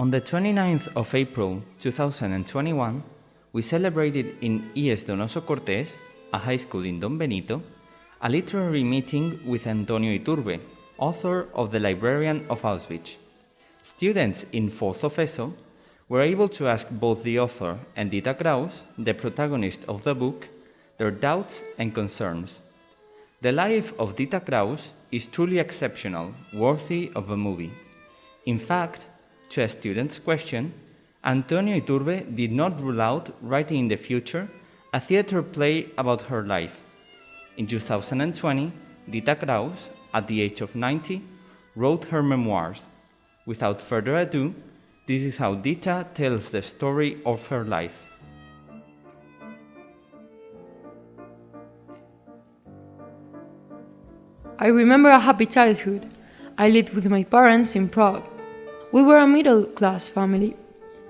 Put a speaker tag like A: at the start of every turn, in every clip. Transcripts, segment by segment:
A: On the 29th of April 2021, we celebrated in IES Donoso Cortés, a high school in Don Benito, a literary meeting with Antonio Iturbe, author of The Librarian of Auschwitz. Students in 4th of ESO were able to ask both the author and Dita Kraus, the protagonist of the book, their doubts and concerns. The life of Dita Kraus is truly exceptional, worthy of a movie. In fact, to a student's question, Antonio Iturbe did not rule out writing in the future a theater play about her life. In 2020, Dita Kraus, at the age of 90, wrote her memoirs. Without further ado, this is how Dita tells the story of her life.
B: I remember a happy childhood. I lived with my parents in Prague. We were a middle-class family.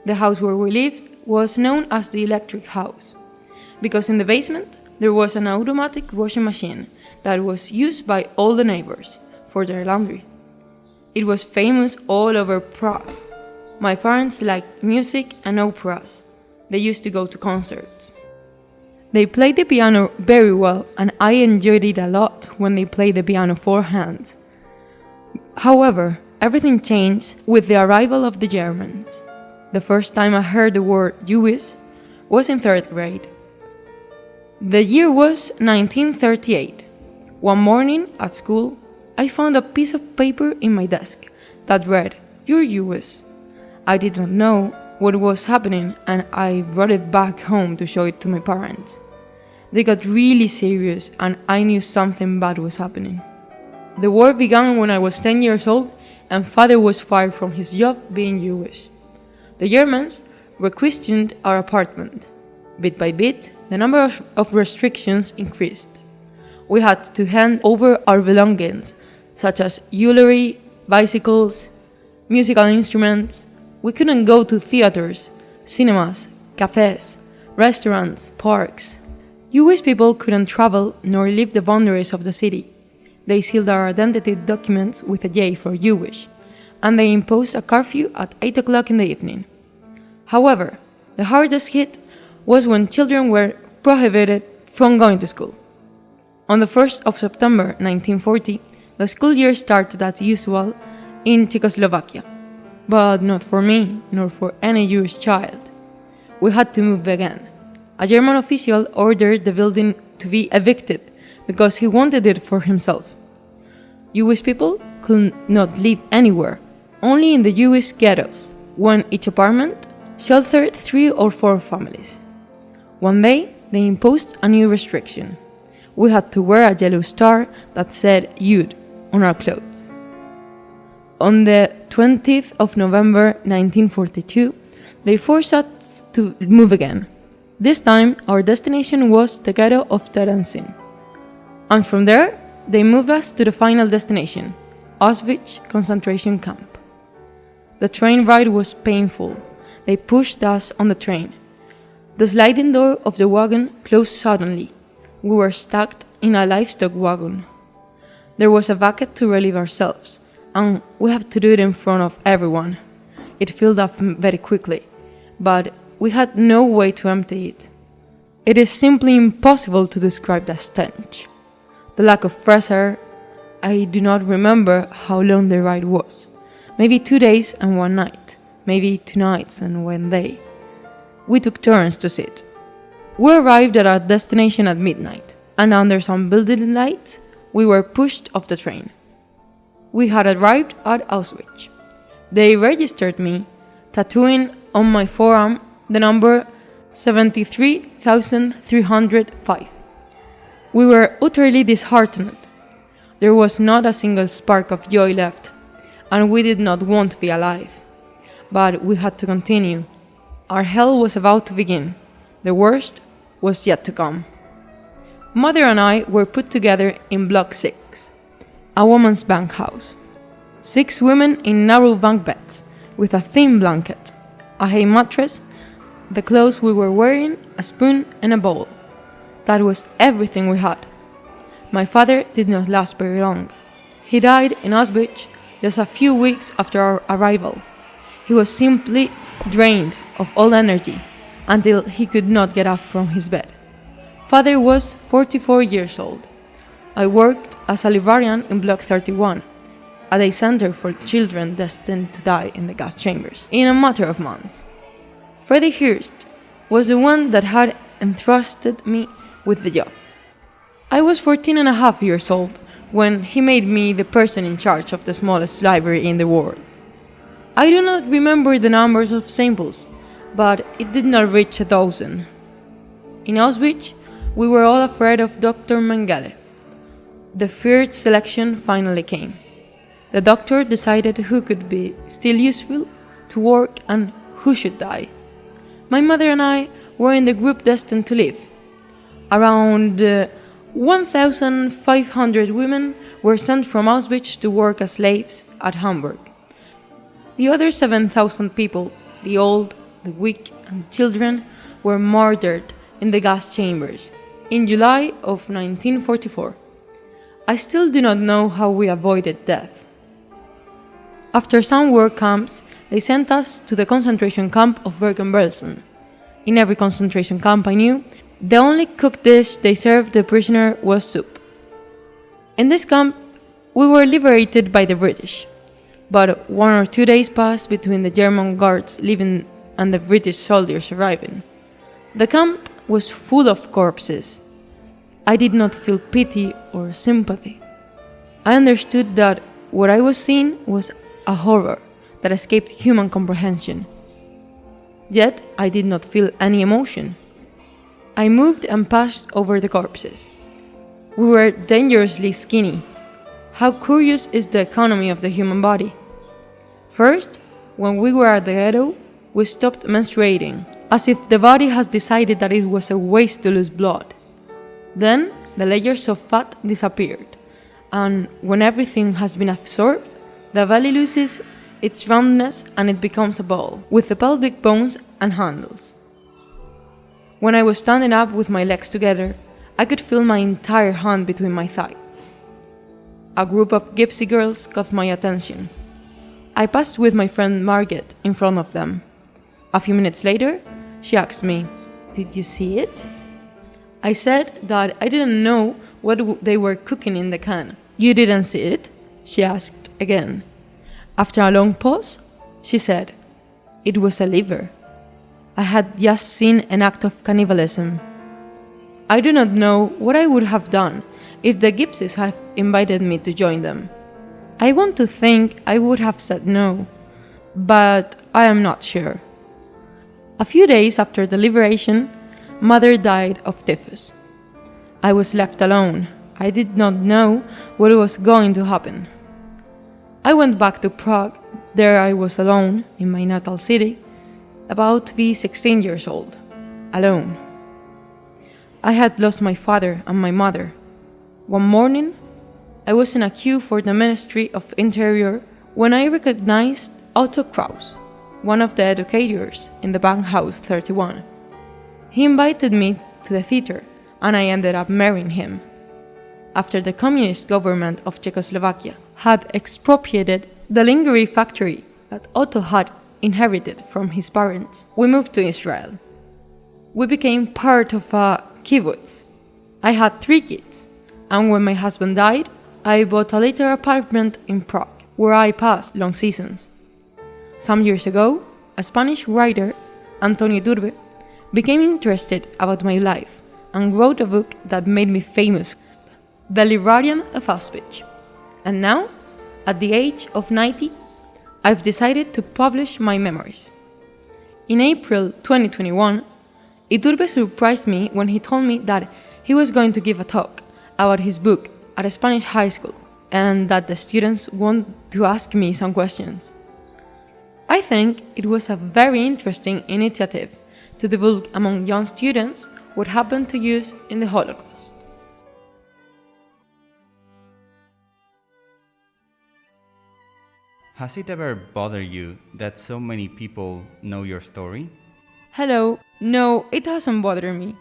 B: The house where we lived was known as the electric house, because in the basement there was an automatic washing machine that was used by all the neighbors for their laundry. It was famous all over Prague. My parents liked music and operas. They used to go to concerts. They played the piano very well, and I enjoyed it a lot when they played the piano for hands. However, everything changed with the arrival of the Germans. The first time I heard the word Jewish was in 3rd grade. The year was 1938. One morning at school, I found a piece of paper in my desk that read, "You're Jewish." I did not know what was happening, and I brought it back home to show it to my parents. They got really serious, and I knew something bad was happening. The war began when I was 10 years old, and father was fired from his job being Jewish. The Germans requisitioned our apartment. Bit by bit, the number of restrictions increased. We had to hand over our belongings, such as jewelry, bicycles, musical instruments. We couldn't go to theaters, cinemas, cafes, restaurants, parks. Jewish people couldn't travel nor leave the boundaries of the city. They sealed our identity documents with a J for Jewish, and they imposed a curfew at 8 o'clock in the evening. However, the hardest hit was when children were prohibited from going to school. On the 1st of September 1940, the school year started as usual in Czechoslovakia, but not for me, nor for any Jewish child. We had to move again. A German official ordered the building to be evicted because he wanted it for himself. Jewish people could not live anywhere, only in the Jewish ghettos, when each apartment sheltered 3 or 4 families. One day, they imposed a new restriction. We had to wear a yellow star that said Yud on our clothes. On the 20th of November 1942, they forced us to move again. This time, our destination was the ghetto of Terenzin. And from there, they moved us to the final destination, Auschwitz concentration camp. The train ride was painful. They pushed us on the train. The sliding door of the wagon closed suddenly. We were stuck in a livestock wagon. There was a bucket to relieve ourselves, and we had to do it in front of everyone. It filled up very quickly, but we had no way to empty it. It is simply impossible to describe the stench. The lack of fresh air. I do not remember how long the ride was. Maybe 2 days and 1 night. Maybe 2 nights and 1 day. We took turns to sit. We arrived at our destination at midnight, and under some building lights, we were pushed off the train. We had arrived at Auschwitz. They registered me, tattooing on my forearm the number 73,305. We were utterly disheartened. There was not a single spark of joy left, and we did not want to be alive. But we had to continue. Our hell was about to begin. The worst was yet to come. Mother and I were put together in Block 6, a woman's bunk house. 6 women in narrow bunk beds, with a thin blanket, a hay mattress, the clothes we were wearing, a spoon and a bowl. That was everything we had. My father did not last very long. He died in Auschwitz just a few weeks after our arrival. He was simply drained of all energy until he could not get up from his bed. Father was 44 years old. I worked as a librarian in Block 31, at a center for children destined to die in the gas chambers, in a matter of months. Freddie Hearst was the one that had entrusted me with the job. I was 14 and a half years old when he made me the person in charge of the smallest library in the world. I do not remember the numbers of samples, but it did not reach 1,000. In Auschwitz, we were all afraid of Dr. Mengele. The feared selection finally came. The doctor decided who could be still useful to work and who should die. My mother and I were in the group destined to live. Around 1,500 women were sent from Auschwitz to work as slaves at Hamburg. The other 7,000 people, the old, the weak, and the children, were murdered in the gas chambers in July of 1944. I still do not know how we avoided death. After some work camps, they sent us to the concentration camp of Bergen-Belsen. In every concentration camp I knew, the only cooked dish they served the prisoner was soup. In this camp, we were liberated by the British, but 1 or 2 days passed between the German guards leaving and the British soldiers arriving. The camp was full of corpses. I did not feel pity or sympathy. I understood that what I was seeing was a horror that escaped human comprehension. Yet I did not feel any emotion. I moved and passed over the corpses. We were dangerously skinny. How curious is the economy of the human body. First, when we were at the ghetto, we stopped menstruating, as if the body has decided that it was a waste to lose blood. Then, the layers of fat disappeared, and when everything has been absorbed, the belly loses its roundness and it becomes a ball, with the pelvic bones and handles. When I was standing up with my legs together, I could feel my entire hand between my thighs. A group of gypsy girls caught my attention. I passed with my friend Margaret in front of them. A few minutes later, she asked me, "Did you see it?" I said that I didn't know what they were cooking in the can. "You didn't see it?" she asked again. After a long pause, she said, "It was a liver." I had just seen an act of cannibalism. I do not know what I would have done if the gypsies had invited me to join them. I want to think I would have said no, but I am not sure. A few days after the liberation, Mother died of typhus. I was left alone. I did not know what was going to happen. I went back to Prague. There I was alone in my natal city, about to be 16 years old, alone. I had lost my father and my mother. One morning, I was in a queue for the Ministry of Interior when I recognized Otto Kraus, one of the educators in the Bankhaus 31. He invited me to the theater, and I ended up marrying him. After the communist government of Czechoslovakia had expropriated the lingerie factory that Otto had inherited from his parents, we moved to Israel. We became part of a kibbutz. I had 3 kids, and when my husband died, I bought a little apartment in Prague, where I passed long seasons. Some years ago, a Spanish writer, Antonio Iturbe, became interested about my life and wrote a book that made me famous, The Librarian of Auschwitz. And now, at the age of 90, I've decided to publish my memoirs. In April 2021, Iturbe surprised me when he told me that he was going to give a talk about his book at a Spanish high school and that the students wanted to ask me some questions. I think it was a very interesting initiative to divulge among young students what happened to Jews in the Holocaust.
A: Has it ever bothered you that so many people know your story?
B: Hello. No, it hasn't bothered me.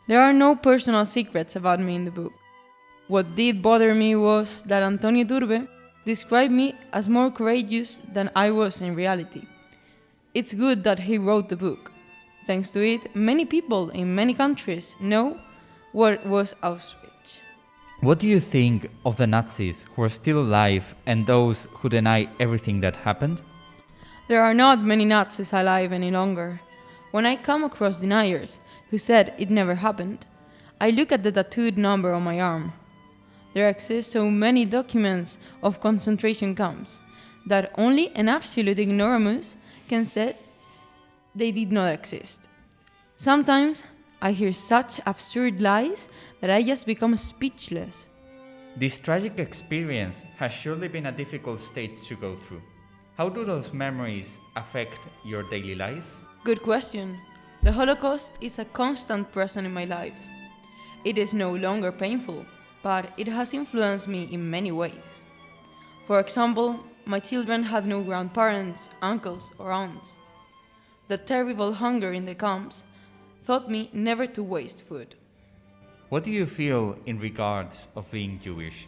B: There are no personal secrets about me in the book. What did bother me was that Antonio Iturbe described me as more courageous than I was in reality, It's good that he wrote the book. Thanks to it, many people in many countries know what was Auschwitz.
A: What do you think of the Nazis who are still alive and those who deny everything that happened?
B: There are not many Nazis alive any longer. When I come across deniers who said it never happened, I look at the tattooed number on my arm. There exist so many documents of concentration camps that only an absolute ignoramus can say they did not exist. Sometimes I hear such absurd lies that I just become speechless.
A: This tragic experience has surely been a difficult stage to go through. How do those memories affect your daily life?
B: Good question. The Holocaust is a constant presence in my life. It is no longer painful, but it has influenced me in many ways. For example, my children had no grandparents, uncles, or aunts. The terrible hunger in the camps taught me never to waste food.
A: What do you feel in regards of being Jewish?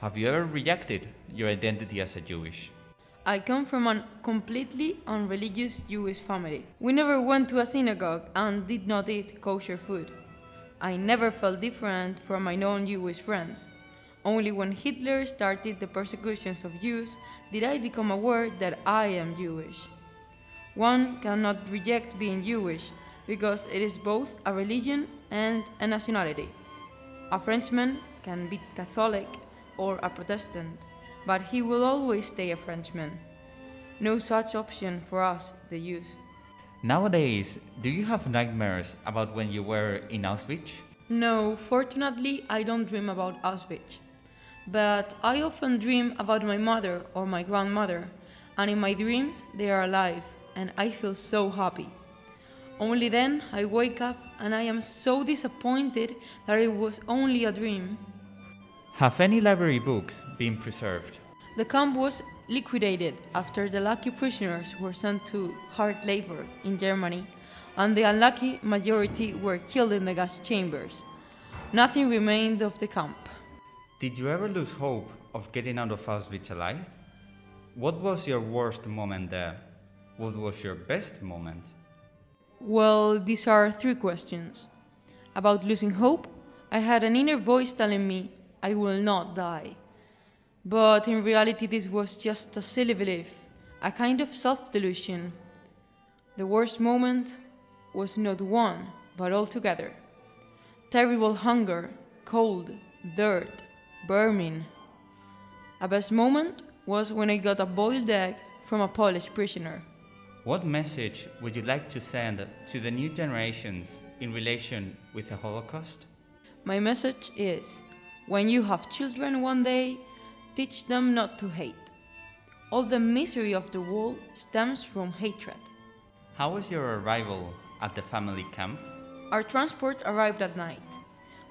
A: Have you ever rejected your identity as a Jewish?
B: I come from a completely unreligious Jewish family. We never went to a synagogue and did not eat kosher food. I never felt different from my non-Jewish friends. Only when Hitler started the persecutions of Jews did I become aware that I am Jewish. One cannot reject being Jewish because it is both a religion and a nationality. A Frenchman can be Catholic or a Protestant, but he will always stay a Frenchman. No such option for us, the Jews.
A: Nowadays, do you have nightmares about when you were in Auschwitz?
B: No, fortunately, I don't dream about Auschwitz. But I often dream about my mother or my grandmother, and in my dreams, they are alive, and I feel so happy. Only then I wake up and I am so disappointed that it was only a dream.
A: Have any library books been preserved?
B: The camp was liquidated after the lucky prisoners were sent to hard labor in Germany, and the unlucky majority were killed in the gas chambers. Nothing remained of the camp.
A: Did you ever lose hope of getting out of Auschwitz alive? What was your worst moment there? What was your best moment?
B: Well, these are three questions. About losing hope, I had an inner voice telling me I will not die. But in reality, this was just a silly belief, a kind of self-delusion. The worst moment was not one, but all together. Terrible hunger, cold, dirt, vermin. A best moment was when I got a boiled egg from a Polish prisoner.
A: What message would you like to send to the new generations in relation with the Holocaust?
B: My message is, when you have children one day, teach them not to hate. All the misery of the world stems from hatred.
A: How was your arrival at the family camp?
B: Our transport arrived at night.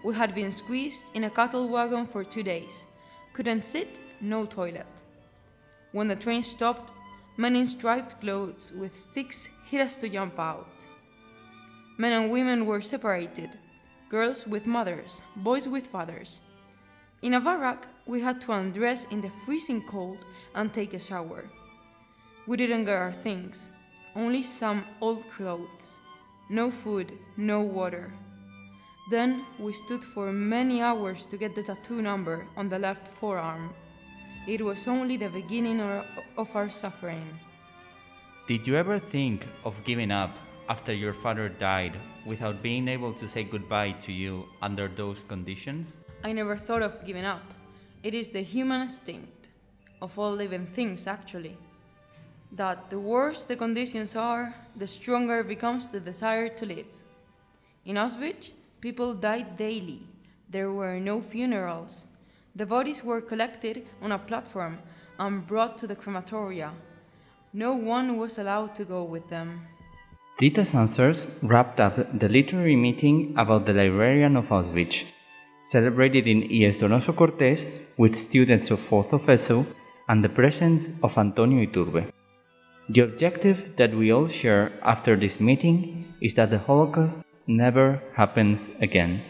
B: We had been squeezed in a cattle wagon for 2 days. Couldn't sit, no toilet. When the train stopped, men in striped clothes with sticks hit us to jump out. Men and women were separated, girls with mothers, boys with fathers. In a barrack, we had to undress in the freezing cold and take a shower. We didn't get our things, only some old clothes. No food, no water. Then we stood for many hours to get the tattoo number on the left forearm. It was only the beginning of our suffering.
A: Did you ever think of giving up after your father died without being able to say goodbye to you under those conditions?
B: I never thought of giving up. It is the human instinct, of all living things actually, that the worse the conditions are, the stronger becomes the desire to live. In Auschwitz, people died daily. There were no funerals. The bodies were collected on a platform and brought to the crematoria. No one was allowed to go with them.
A: Dita's answers wrapped up the literary meeting about the librarian of Auschwitz, celebrated in IES Donoso Cortés with students of 4th of ESO and the presence of Antonio Iturbe. The objective that we all share after this meeting is that the Holocaust never happens again.